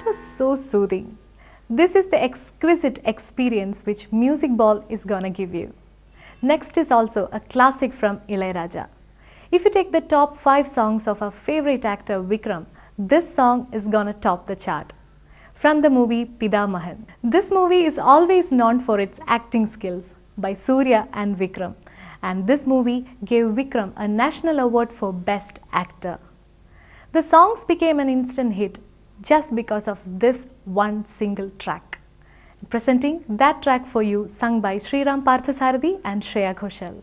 was so soothing. This is the exquisite experience which Music Ball is gonna give you. Next is also a classic from Ilayaraja. If you take the top 5 songs of our favorite actor Vikram, this song is gonna top the chart. From the movie Pidamahan. This movie is always known for its acting skills by Surya and Vikram. And this movie gave Vikram a national award for Best Actor. The songs became an instant hit just because of this one single track. Presenting that track for you, sung by Sriram Parthasarathi and Shreya Ghoshal.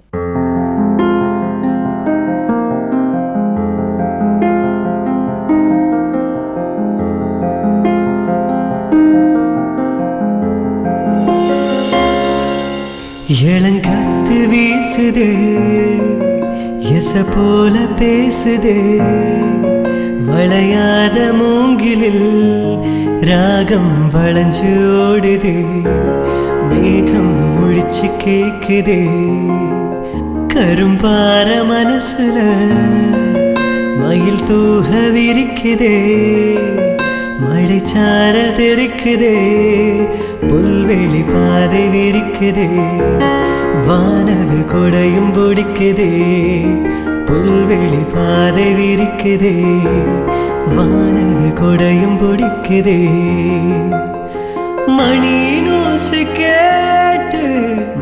இளங்காத்து வீசுதே எச போல பேசுதே வளையாத மூங்கிலில் ராகம் வளைஞ்சு ஓடுதே மேகம் முழிச்சு கேக்குதே கரும்பார மனசுல மயில் தூக விரிக்குதே மழைச்சாரல் தெரிக்குதே புல்வெளி பாதை விரிக்குதே வானவில் கொடையும் பிடிக்குதே புல்வெளி பாதை விரிக்குதே வானவில் கொடையும் பிடிக்குதே மணி நோசு கேட்டு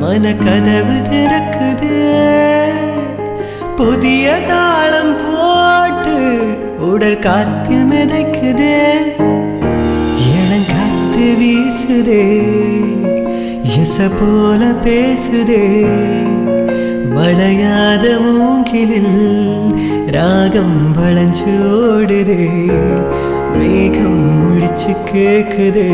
மனக்கதவு திறக்குதே புதிய தாளம் போட்டு உடல் காத்தில் மிதக்குதே இளங்காத்து வீசுதே எச போல பேசுதே வளையாத மூங்கிலில் ராகம் வளைஞ்சு ஓடுதே மேகம் முழிச்சு கேக்குதே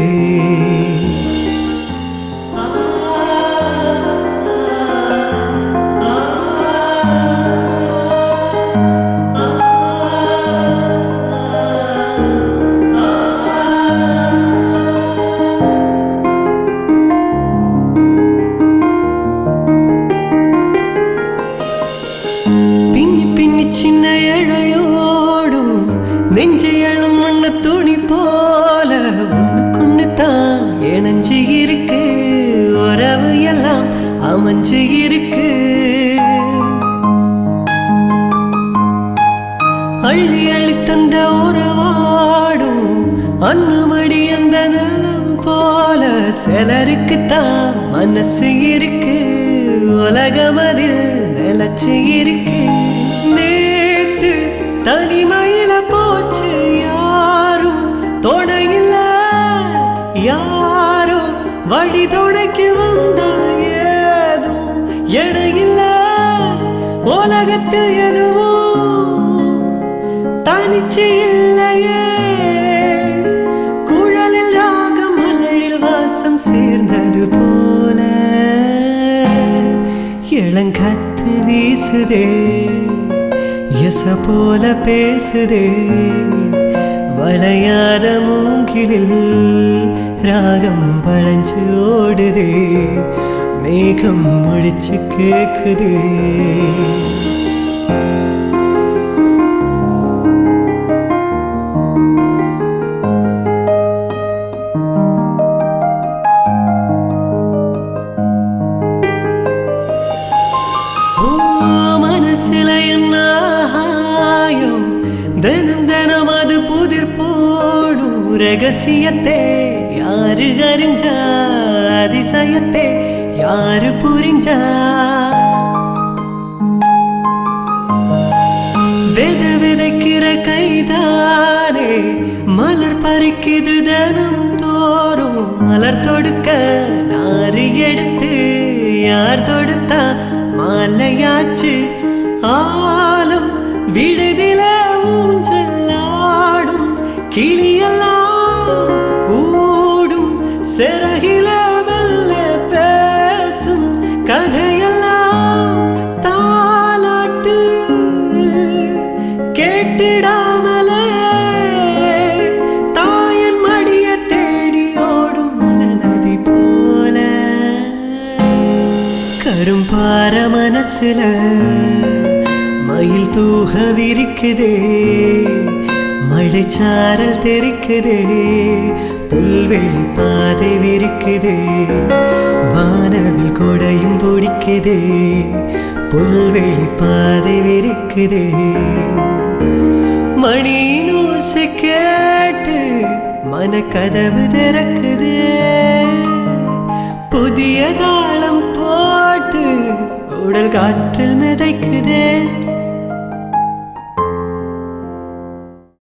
நெஞ்சையழும் மண்ண துணி போல ஒண்ணுக்குன்னு தான் இணைஞ்சு இருக்கு உறவு எல்லாம் அமைஞ்சு இருக்கு அள்ளி அள்ளி தந்த உறவாடும் அன்னமடி அந்த நலம் போல சிலருக்கு தான் மனசு இருக்கு உலகம் அதில் நிலச்சு இருக்கு நேத்து தனிமையில போச்சு யாரும் துணையில்ல யாரும் வழி துணைக்கு வந்த ஏதும் இடையில்ல உலகத்தில் எதுவும் தனிச்சு இல்லையே குழலில் ராகம் மலரில் வாசம் சேர்ந்தது போல இளங்காத்து வீசுதே எச போல பேசுதே வளையாத மூங்கிலில் ராகம் வளைஞ்சு ஓடுதே மேகம் முழிச்சு கேக்குதே தினம் தினம் அது புதிர் போடும் ரகசியத்தை யாரு அறிஞ்சா அதிசயத்தை யாரு புரிஞ்சா வித விதைக்கிற கைதானே மலர் பறிக்குது தினம் தோறும் மலர் தொடுக்க நாறு எடுத்து யார் தொடுத்தா மாலையாச்சு ஆலம் விடுதில ஊஞ்சலாடும் கிளியெல்லாம் ஊடும் சிறகில வெல்ல பேசும் கதையெல்லாம் தாலாட்டு கேட்டிடாமலே தாயன் மடிய தேடி ஓடும் மலநதி போல கரும்பார மனசுல மயில் தூக விரிக்குதே மழைச்சாரல் தெரிக்குதே, புல்வெளி பாதை விரிக்குதே, வானவில் கொடையும் பிடிக்குதே, புல்வெளி பாதை விரிக்குதே. மணி ஓசை கேட்டு மனக்கதவு திறக்குதே, புதிய தாளம் போட்டு உடல் காற்றில் மிதைக்குதே.